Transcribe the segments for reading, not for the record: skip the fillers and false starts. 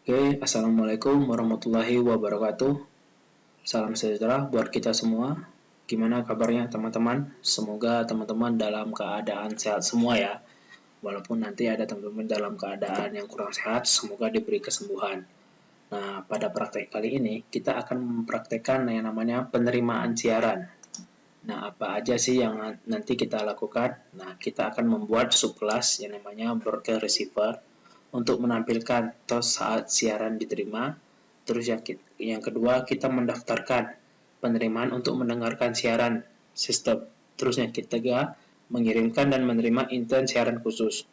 Oke, Assalamualaikum warahmatullahi wabarakatuh. Salam sejahtera buat kita semua. Gimana kabarnya teman-teman? Semoga teman-teman dalam keadaan sehat semua ya. Walaupun nanti ada teman-teman dalam keadaan yang kurang sehat, semoga diberi kesembuhan. Nah, pada praktek kali ini kita akan mempraktekkan yang namanya penerimaan siaran. Nah, apa aja sih yang nanti kita lakukan? Nah, kita akan membuat subclass yang namanya broadcast receiver untuk menampilkan tos saat siaran diterima. Terus yang kedua, kita mendaftarkan penerimaan untuk mendengarkan siaran sistem. Terus yang ketiga, mengirimkan dan menerima intent siaran khusus.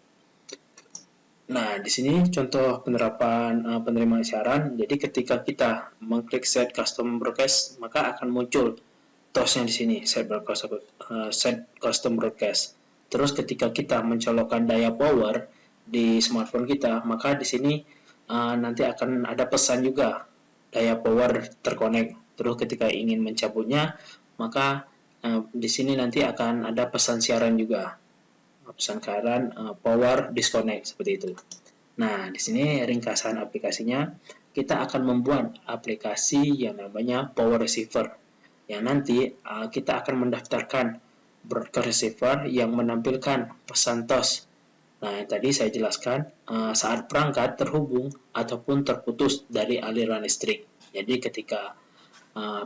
Nah, di sini contoh penerapan penerimaan siaran. Jadi ketika kita mengklik set custom broadcast, maka akan muncul tosnya di sini, set custom broadcast. Terus ketika kita mencolokkan daya power di smartphone kita, maka di sini nanti akan ada pesan juga daya power terkonek. Terus ketika ingin mencabutnya, maka di sini nanti akan ada pesan siaran juga, pesan siaran power disconnect seperti itu. Nah, di sini ringkasan aplikasinya, kita akan membuat aplikasi yang namanya Power Receiver, yang nanti kita akan mendaftarkan broadcast receiver yang menampilkan pesan TOS. Nah, yang tadi saya jelaskan saat perangkat terhubung ataupun terputus dari aliran listrik. Jadi ketika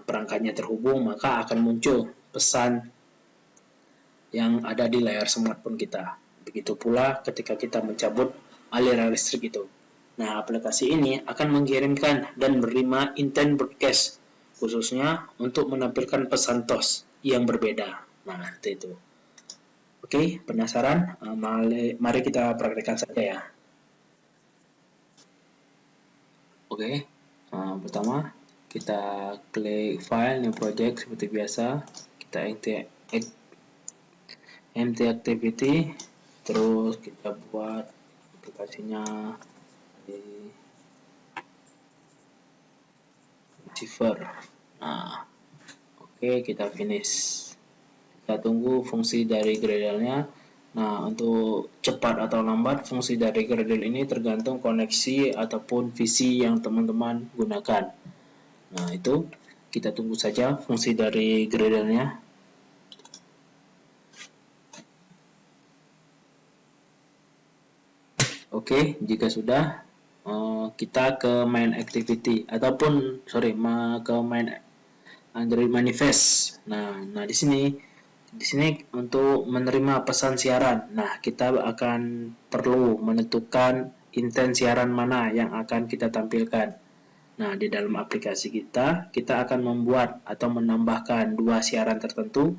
perangkatnya terhubung, maka akan muncul pesan yang ada di layar smartphone kita. Begitu pula ketika kita mencabut aliran listrik itu. Nah, aplikasi ini akan mengirimkan dan menerima intent broadcast, khususnya untuk menampilkan pesan TOS yang berbeda. Nah, itu. Oke, penasaran? Mari kita praktekkan saja ya. Oke, pertama kita klik file new project seperti biasa. Kita empty activity, terus kita buat aplikasinya di receiver. Nah, oke, kita finish. Kita tunggu fungsi dari Gradle-nya. Nah, untuk cepat atau lambat fungsi dari Gradle ini tergantung koneksi ataupun visi yang teman-teman gunakan. Nah, itu kita tunggu saja fungsi dari Gradle-nya. Oke, jika sudah kita ke main activity ataupun ke main Android manifest. Nah, di sini untuk menerima pesan siaran. Nah, kita akan perlu menentukan intent siaran mana yang akan kita tampilkan. Nah, di dalam aplikasi kita akan membuat atau menambahkan dua siaran tertentu,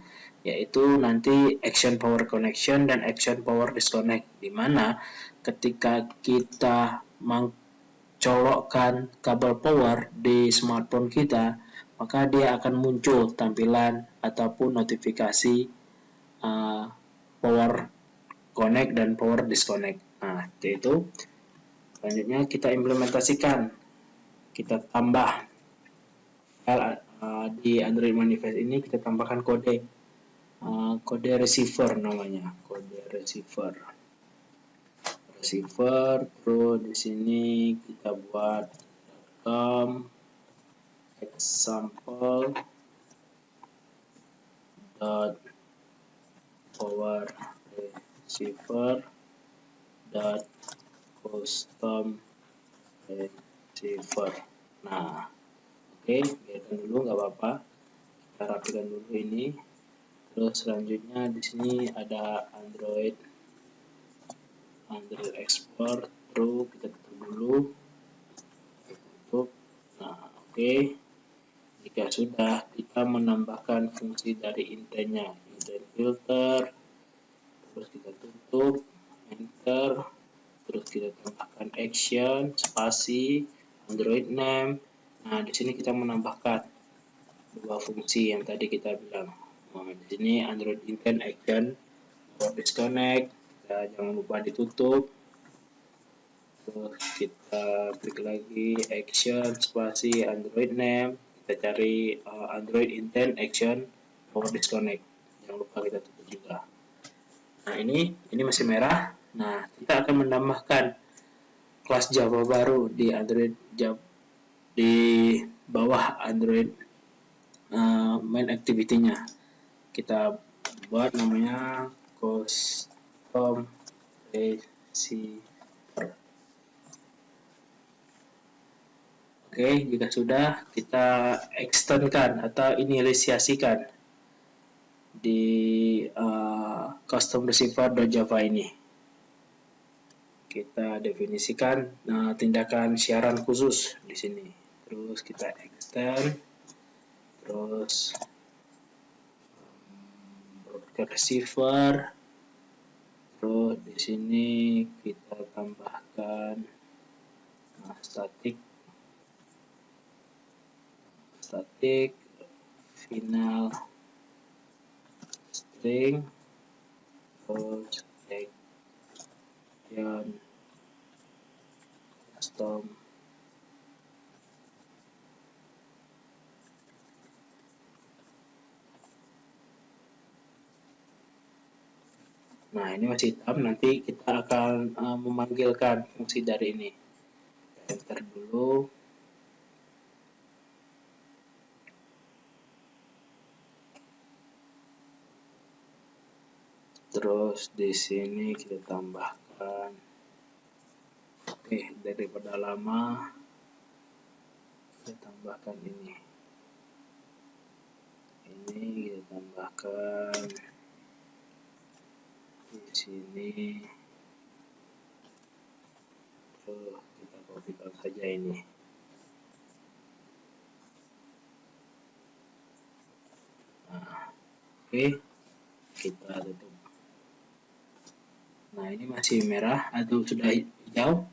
yaitu nanti action power connection dan action power disconnect, di mana ketika kita colokkan kabel power di smartphone kita, maka dia akan muncul tampilan ataupun notifikasi power connect dan power disconnect. Nah, itu selanjutnya kita implementasikan, kita tambah file di Android manifest ini, kita tambahkan kode receiver namanya, kode receiver. Terus di sini kita buat example dot power receiver dot custom receiver. Nah, oke, biarkan dulu, nggak apa-apa, kita rapikan dulu ini. Terus selanjutnya di sini ada Android Explorer, terus kita tutup dulu, tutup. Nah, oke. Jika sudah, kita menambahkan fungsi dari intentnya, intent filter, terus kita tutup, enter, terus kita tambahkan action, spasi, Android name. Nah, di sini kita menambahkan dua fungsi yang tadi kita bilang. Nah, di sini Android intent action, power disconnect, jangan lupa ditutup. Terus kita klik lagi action, spasi, Android name. Kita cari Android intent action power disconnect, jangan lupa kita tutup juga. Nah, ini masih merah. Nah, kita akan menambahkan kelas Java baru di Android Java, di bawah Android main activity-nya. Kita buat namanya custom receiver. Oke, jika sudah, kita extendkan atau inisiasikan di custom receiver.java ini. Kita definisikan tindakan siaran khusus di sini. Terus kita extend, terus broadcast receiver. Terus di sini kita tambahkan static final string, terus action custom Nah, ini masih hitam, nanti kita akan memanggilkan fungsi dari ini. Enter dulu. Terus di sini kita tambahkan, daripada lama, kita tambahkan ini. Ini kita tambahkan di sini. Terus kita kopikan saja ini. Nah, kita tutup. Nah, ini masih merah atau sudah hijau.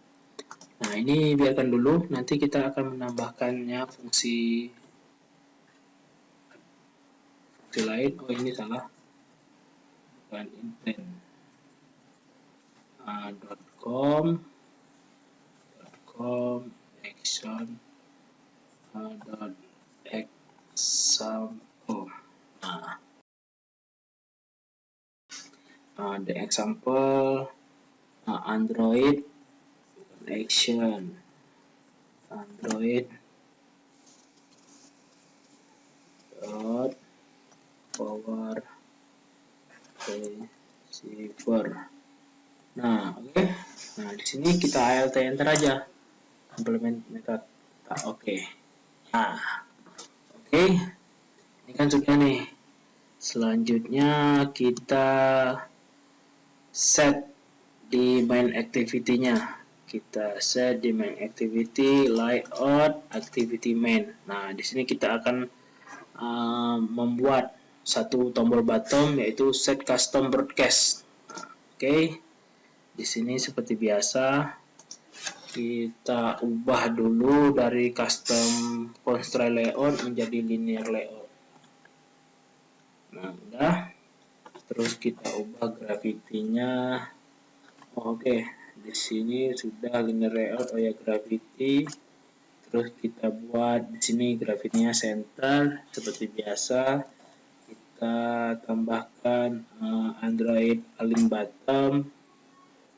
Nah, ini biarkan dulu, nanti kita akan menambahkannya fungsi lain. Oh, ini salah, bukan intent. .com action example. The example Android action Android power receiver. Nah, oke. Nah, di sini kita alt enter aja. Implement method. Oke. Nah, oke. Ini kan sudah nih. Selanjutnya kita set di main activity-nya. Kita set di main activity layout activity main. Nah, di sini kita akan membuat satu tombol bottom yaitu set custom broadcast. Oke. Di sini seperti biasa kita ubah dulu dari custom constraint layout menjadi linear layout. Nah, udah. Terus kita ubah gravity-nya. Oke, di sini sudah linear layout gravity. Terus kita buat di sini gravity-nya center seperti biasa. Kita tambahkan Android align bottom,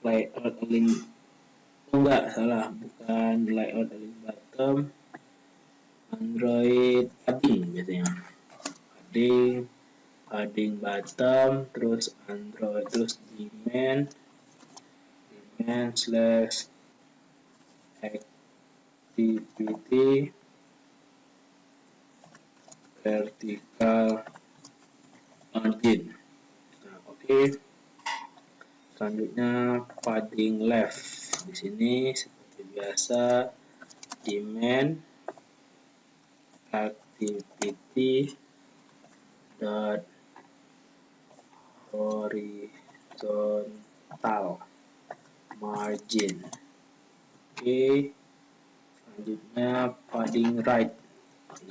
layout align, salah, bukan layout align bottom, Android padding biasanya, padding bottom, terus Android, terus dimen slash activity vertical margin. Nah, oke. Selanjutnya padding left. Di sini seperti biasa dimen activity dot horizontal margin. Oke. Selanjutnya padding right.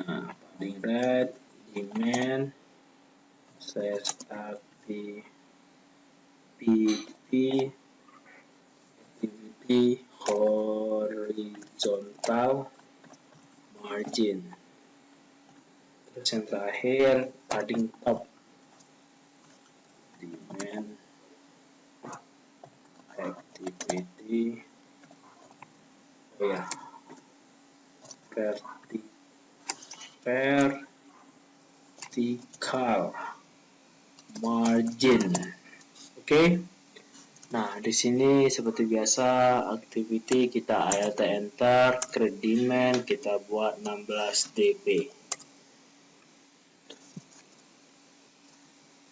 Nah, padding right dimen slash activity horizontal margin. Terus yang terakhir padding top dimen activity ya, vertical margin. Oke. Nah, di sini seperti biasa activity kita alt enter, create demand kita buat 16 dp.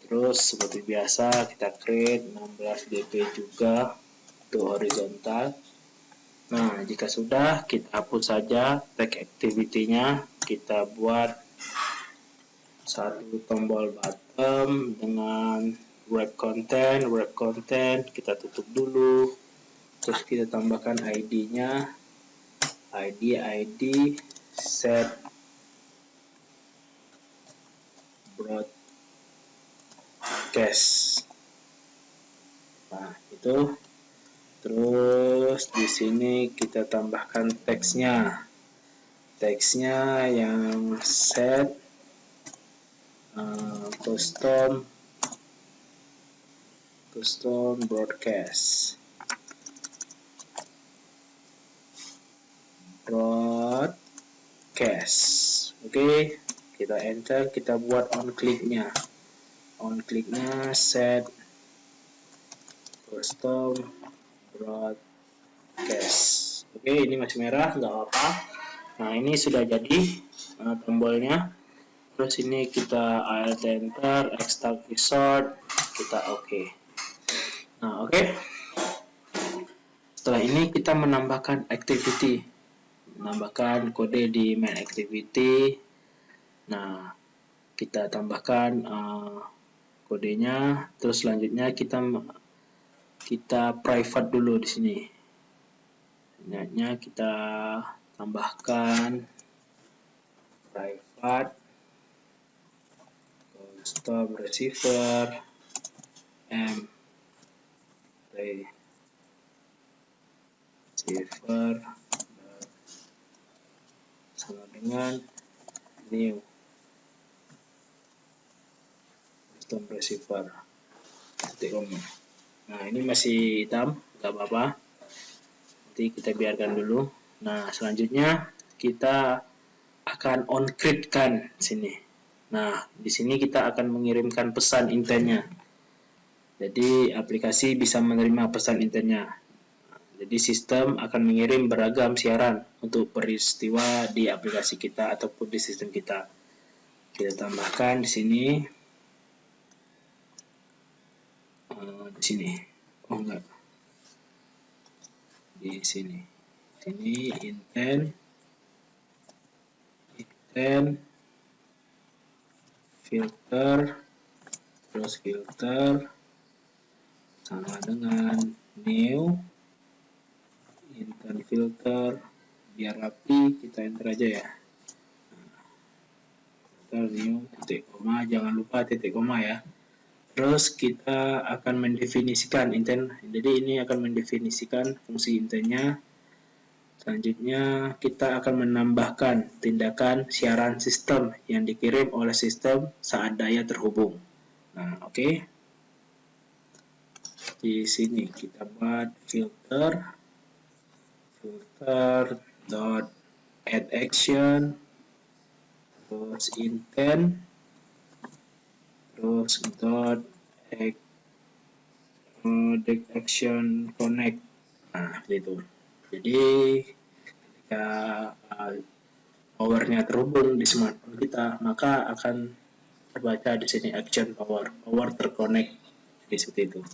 Terus seperti biasa kita create 16 dp juga untuk horizontal. Nah, jika sudah kita hapus saja tag activity-nya, kita buat satu tombol bottom dengan wrap content kita tutup dulu, terus kita tambahkan ID-nya, ID set broadcast. Nah, itu. Terus di sini kita tambahkan teksnya yang set custom broadcast. Oke, kita enter, kita buat on click-nya set custom broadcast. Oke, ini masih merah, nggak apa-apa. Nah, ini sudah jadi tombolnya. Terus ini kita alt enter, extract resort, kita oke. Nah, oke. Setelah ini kita menambahkan activity, menambahkan kode di main activity. Nah, kita tambahkan kodenya. Terus selanjutnya kita private dulu di sini. Selanjutnya kita tambahkan private custom receiver receiver sama dengan new custom receiver. Nah, ini masih hitam, nggak apa-apa, nanti kita biarkan dulu. Nah, selanjutnya kita akan on create kan sini. Nah, di sini kita akan mengirimkan pesan intentnya. Jadi aplikasi bisa menerima pesan intentnya. Jadi sistem akan mengirim beragam siaran untuk peristiwa di aplikasi kita ataupun di sistem kita. Kita tambahkan di sini. Di sini. Oh enggak. Di sini. Ini intent filter, terus filter sama dengan new intent filter, biar rapi kita enter aja ya. Filter new titik koma, jangan lupa titik koma ya. Terus kita akan mendefinisikan intent, jadi ini akan mendefinisikan fungsi intentnya. Selanjutnya kita akan menambahkan tindakan siaran sistem yang dikirim oleh sistem saat daya terhubung. Nah, oke. Di sini kita buat filter dot add action, terus intent, terus dot action connect. Nah, itu. Jadi ketika powernya terhubung di smartphone kita, maka akan terbaca di sini action power terconnect, jadi seperti itu.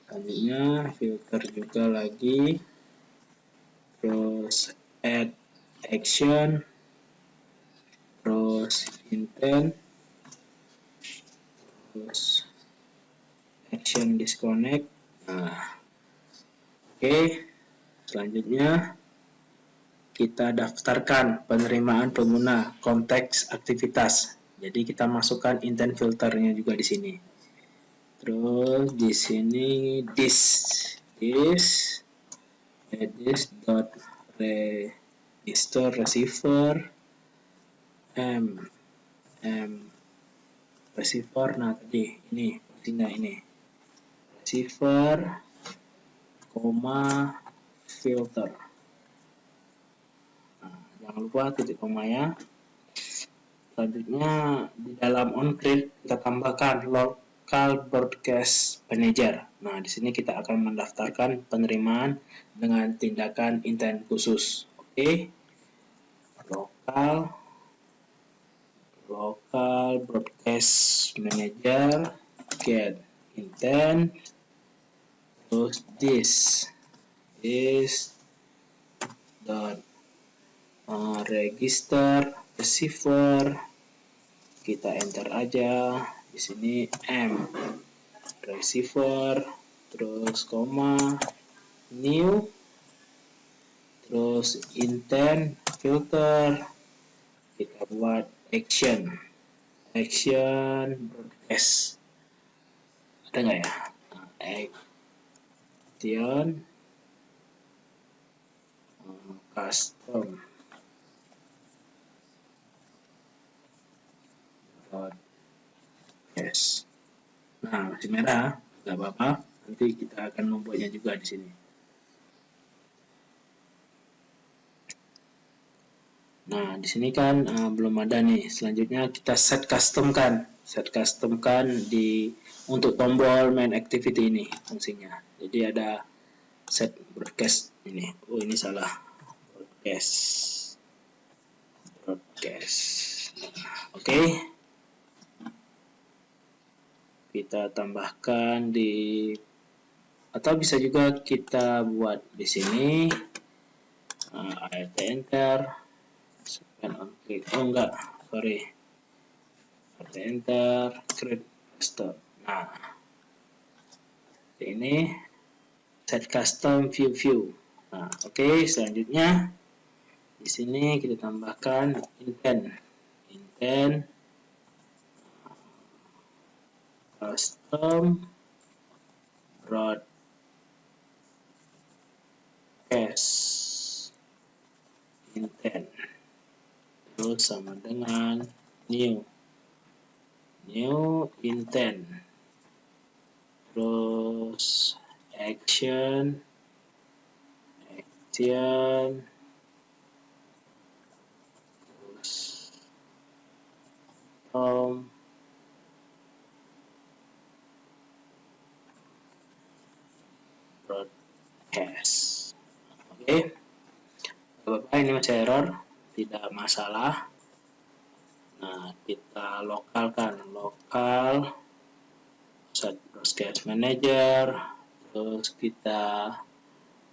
Selanjutnya filter juga lagi, terus add action, terus intent, terus action disconnect. Nah, oke. Selanjutnya kita daftarkan penerimaan pengguna konteks aktivitas. Jadi kita masukkan intent filternya juga di sini. Terus di sini this dot register receiver receiver. Nah, tadi ini receiver, filter. Jangan lupa titik komanya. Selanjutnya di dalam onCreate kita tambahkan local broadcast manager. Nah, di sini kita akan mendaftarkan penerimaan dengan tindakan intent khusus. Oke. Local broadcast manager get intent, terus this dot register receiver, kita enter aja di sini M receiver, terus koma new, terus intent filter, kita buat action broadcast, ada nggak ya? Action custom broadcast. Nah, masih merah, nggak apa-apa. Nanti kita akan membuatnya juga di sini. Nah, di sini kan belum ada nih. Selanjutnya kita set custom kan di untuk tombol main activity ini fungsinya. Jadi ada set broadcast ini. Oh, ini salah. Broadcast. Oke. Kita tambahkan di, atau bisa juga kita buat di sini alt enter, on click, oh enggak, sorry, alt enter, create custom. Nah, ini set custom view. Nah, oke, selanjutnya di sini kita tambahkan intent custom broadcast intent, terus sama dengan new intent, terus action terus broadcast. Oke. Bapak, ini masih error, tidak masalah. Nah, kita lokalkan, lokal set broadcast manager, terus kita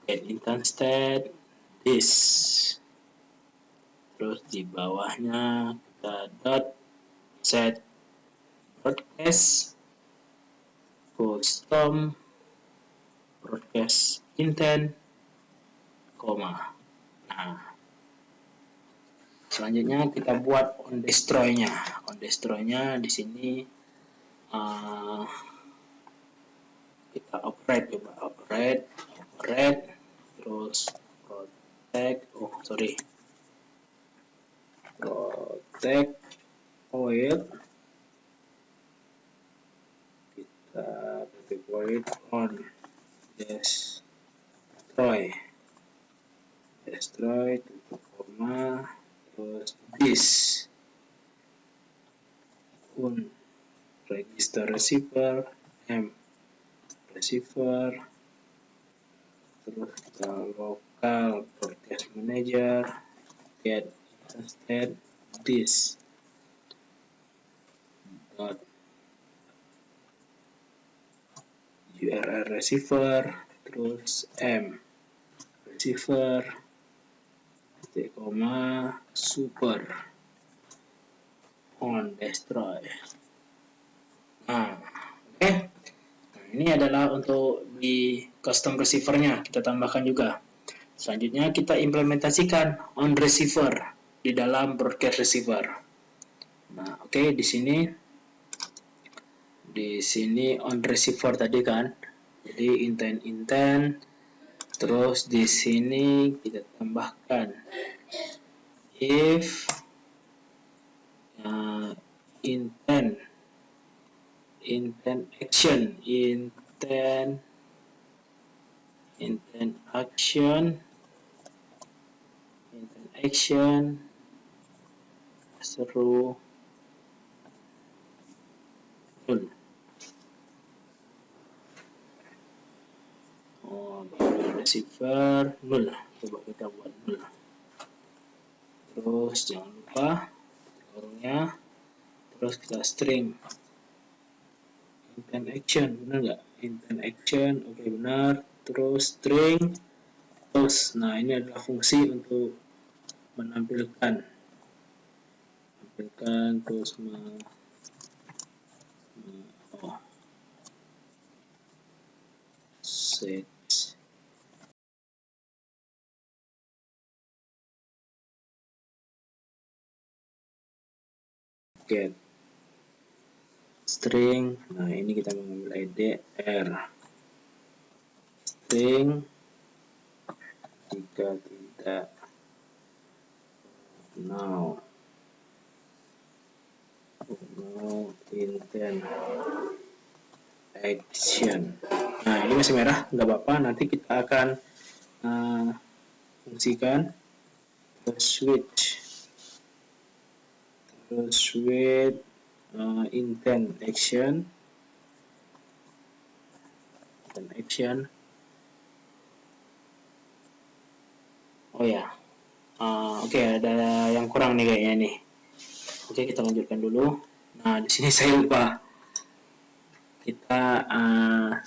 get intent state this, terus di bawahnya kita dot set broadcast custom broadcast intent, koma. Nah, selanjutnya kita buat on destroy-nya. On destroy-nya di sini kita operate, coba operate, terus protect void, kita protect void on destroy tutup koma, terus this on register receiver M receiver, terus kita local broadcast manager get instead this dot URL receiver, terus M receiver titik koma super on destroy. Nah, oke. Nah, ini adalah untuk di custom receiver-nya, kita tambahkan juga. Selanjutnya kita implementasikan on receiver di dalam broadcast receiver. Nah, oke, di sini on receiver tadi kan. Jadi intent, terus di sini kita tambahkan if intent action action seru nul. Receiver nul, coba kita buat nul. Terus jangan lupa kurungnya, terus kita string intent action, benar nggak? Intent action, oke benar. Terus string, terus, nah ini adalah fungsi untuk menampilkan terus set get string. Nah ini kita mengambil id r string jika tidak now intent action. Nah ini masih merah, nggak apa-apa, nanti kita akan fungsikan switch intent action oh ya. Oke, ada yang kurang nih kayaknya nih. Oke, kita lanjutkan dulu. Nah di sini saya lupa kita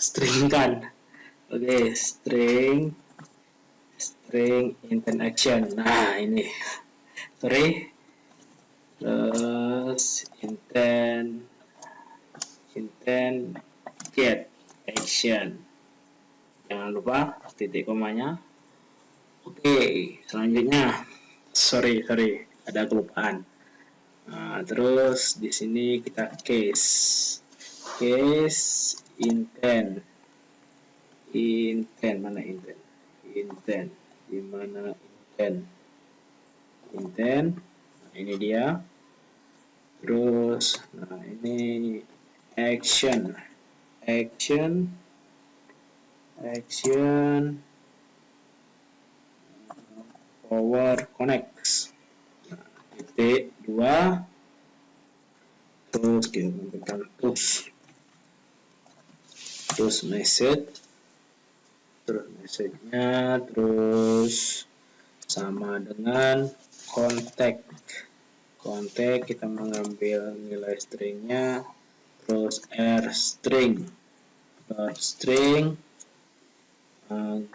stringkan. Oke, string intent action. Nah ini sorry, terus intent get action, jangan lupa titik komanya. Oke, selanjutnya sorry ada kelupaan. Terus di sini kita case intent mana intent di mana intent. Nah, ini dia. Terus nah ini action power connects. Nah, titik 2, terus kita tambahkan terus message, terus message-nya terus sama dengan contact kita mengambil nilai stringnya, terus r string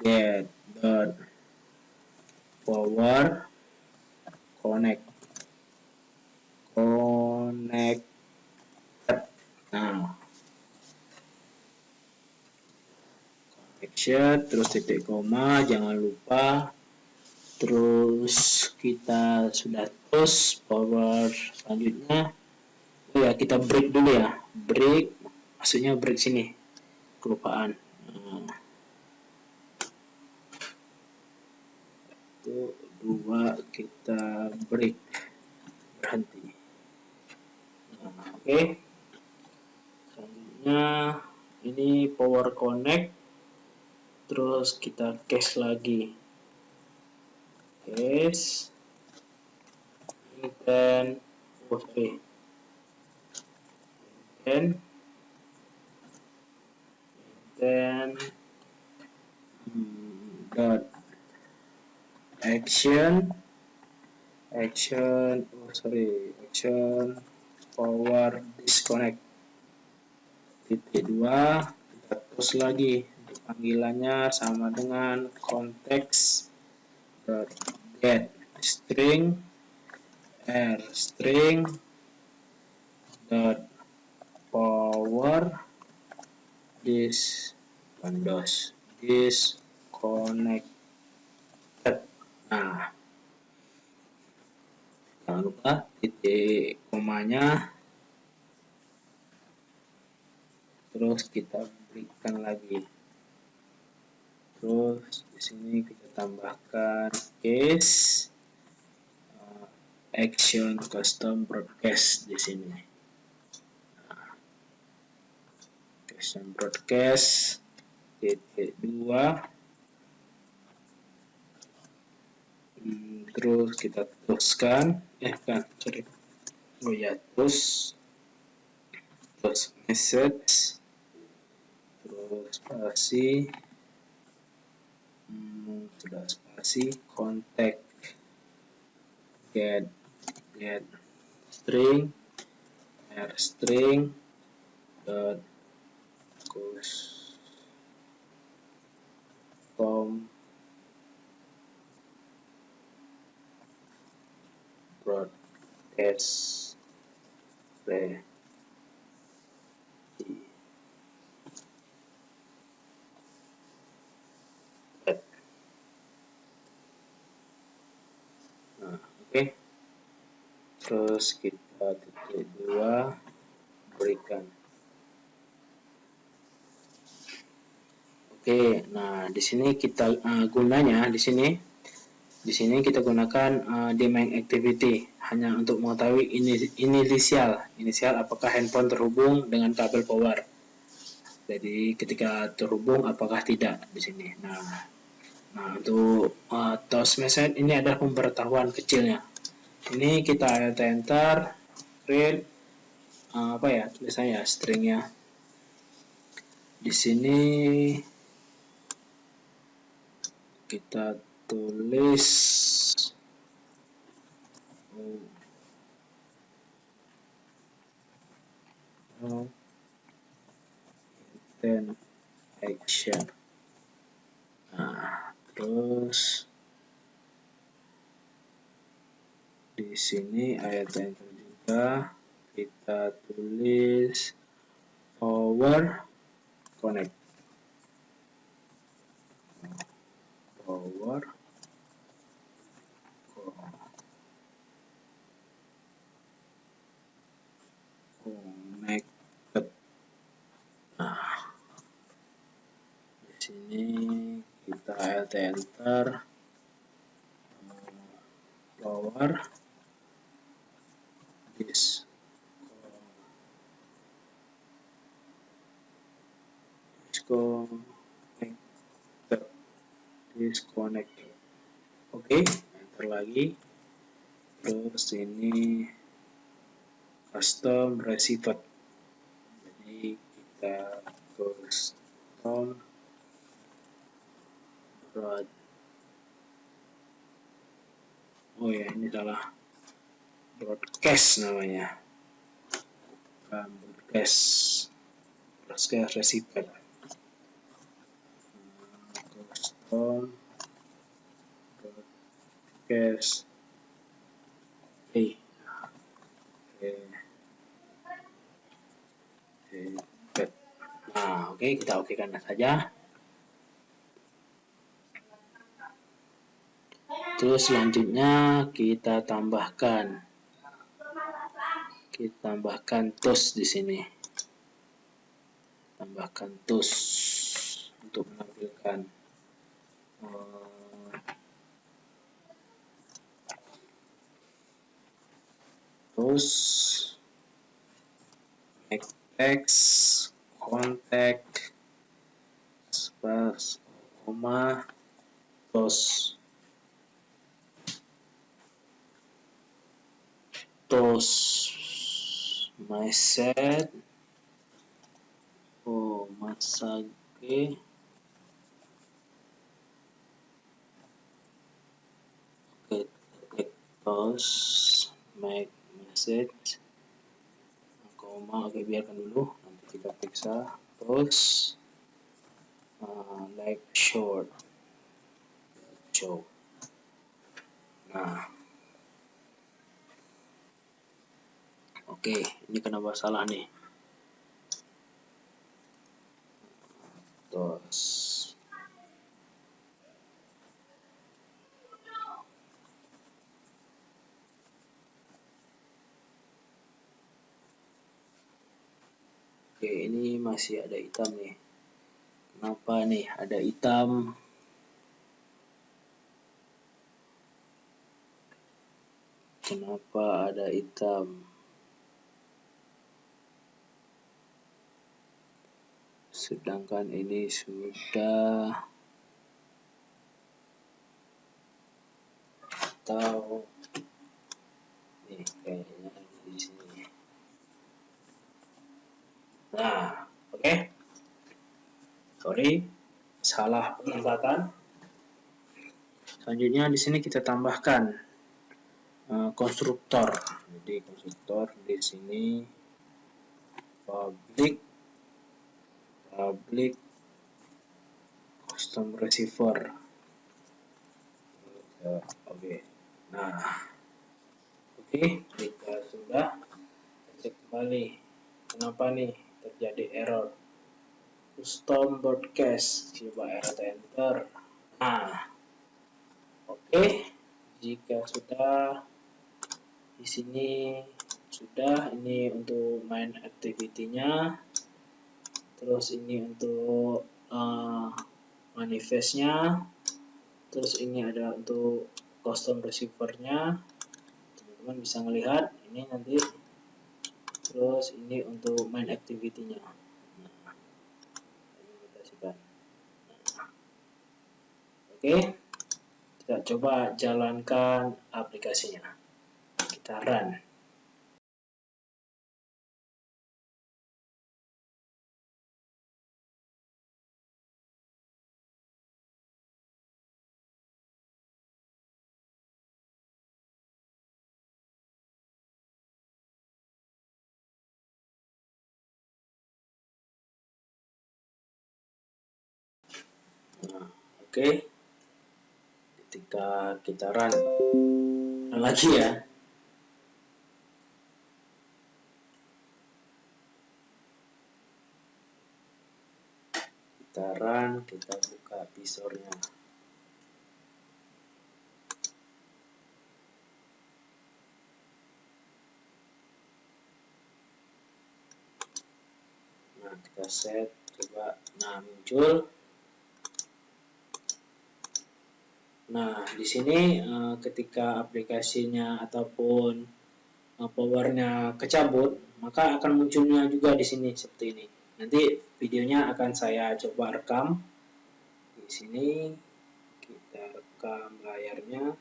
get power connect. Nah connection, terus titik koma, jangan lupa. Terus kita sudah terus power selanjutnya. Oh ya, kita break dulu ya. Break, maksudnya break sini, kelupaan. Itu 2 kita break, berhenti. Oke. Selanjutnya ini power connect, terus kita case lagi. Case intent dot action power disconnect titik 2, kita terus lagi. Panggilannya sama dengan konteks get string r string dot power disconnected. Nah jangan lupa titik komanya, terus kita berikan lagi. Terus di sini kita tambahkan case action custom broadcast di sini. Custom broadcast titik 2 terus kita teruskan, terus message, terus spasi, sudah spasi, contact, get string, string dot custom broadcast oke. Terus kita titik 2 berikan. Oke, nah di sini kita gunanya di sini kita gunakan domain activity hanya untuk mengetahui inisial apakah handphone terhubung dengan kabel power. Jadi ketika terhubung apakah tidak di sini. Nah untuk toast message ini adalah pemberitahuan kecilnya. Ini kita enter, read tulisannya stringnya. Di sini kita tulis then action. Nah, terus di sini ayat enter juga kita tulis power connect. Power connected. Nah, di sini kita enter power disconnected. Oke, enter lagi. Terus ini custom receiver. Jadi kita custom ini salah, broadcast namanya, bukan broadcast receiver. Custom broadcast oke, kita okekan saja. Terus selanjutnya kita tambahkan toast di sini. Tambahkan toast untuk menampilkan toast, make text, contact, space, koma, toast message, masage, toast make message, koma, biarkan dulu, nanti kita periksa. Toast like show. Nah, oke, ini kenapa salah nih? Toast. Oke, ini masih ada hitam nih. Kenapa nih ada hitam? Kenapa ada hitam? Sedangkan ini sudah atau nih kayaknya di sini. Nah, oke. Sorry, salah penempatan. Selanjutnya di sini kita tambahkan konstruktor. Jadi konstruktor di sini public custom receiver. Oke. Nah, oke, jika sudah, cek kembali. Kenapa nih terjadi error? Custom broadcast, coba enter. Nah, oke, jika sudah di sini sudah, ini untuk main activity-nya, terus ini untuk manifestnya, terus ini ada untuk custom receiver-nya, teman-teman bisa melihat ini nanti, terus ini untuk main activity-nya. Oke, kita coba jalankan aplikasinya. Kita run. Nah, oke. Ketika kita run lagi ya. Kita run, kita buka visornya. Nah, kita set, coba, nah muncul. Nah, di sini ketika aplikasinya ataupun powernya kecabut, maka akan munculnya juga di sini seperti ini. Nanti videonya akan saya coba rekam. Di sini kita rekam layarnya.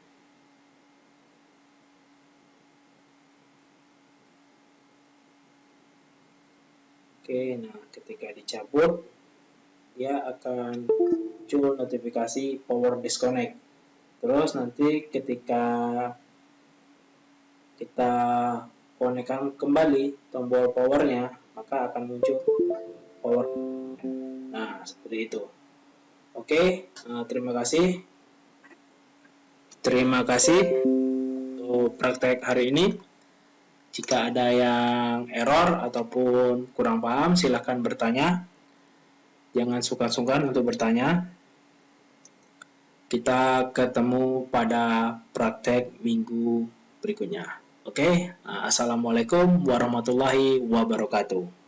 Oke, nah ketika dicabut, dia akan muncul notifikasi power disconnect. Terus nanti ketika kita konekkan kembali tombol powernya, maka akan muncul power. Nah, seperti itu. Oke, terima kasih. Terima kasih untuk praktek hari ini. Jika ada yang error ataupun kurang paham, silahkan bertanya. Jangan sungkan-sungkan untuk bertanya. Kita ketemu pada praktek minggu berikutnya. Oke, assalamualaikum warahmatullahi wabarakatuh.